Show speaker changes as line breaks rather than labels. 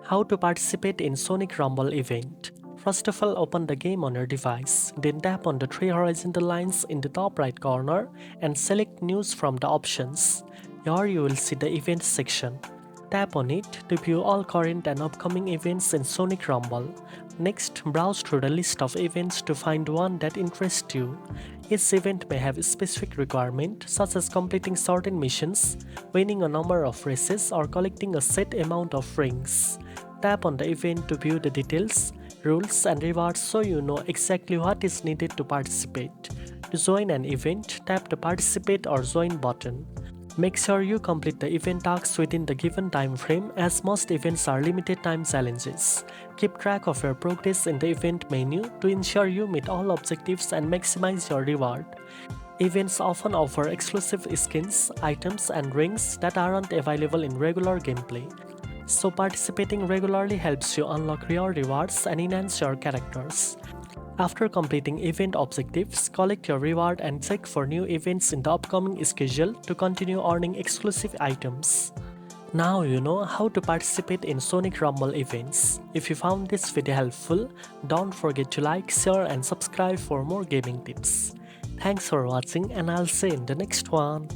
How to participate in Sonic Rumble event. First of all, open the game on your device. Then tap on the three horizontal lines in the top right corner and select News from the options. Here you will see the Events section. Tap on it to view all current and upcoming events in Sonic Rumble. Next, browse through the list of events to find one that interests you. Each event may have a specific requirement, such as completing certain missions, winning a number of races, or collecting a set amount of rings. Tap on the event to view the details, rules, and rewards so you know exactly what is needed to participate. To join an event, tap the Participate or Join button. Make sure you complete the event tasks within the given time frame, as most events are limited time challenges. Keep track of your progress in the event menu to ensure you meet all objectives and maximize your reward. Events often offer exclusive skins, items, and rings that aren't available in regular gameplay. So participating regularly helps you unlock rare rewards and enhance your characters. After completing event objectives, collect your reward and check for new events in the upcoming schedule to continue earning exclusive items. Now you know how to participate in Sonic Rumble events. If you found this video helpful, don't forget to like, share, and subscribe for more gaming tips. Thanks for watching, and I'll see you in the next one.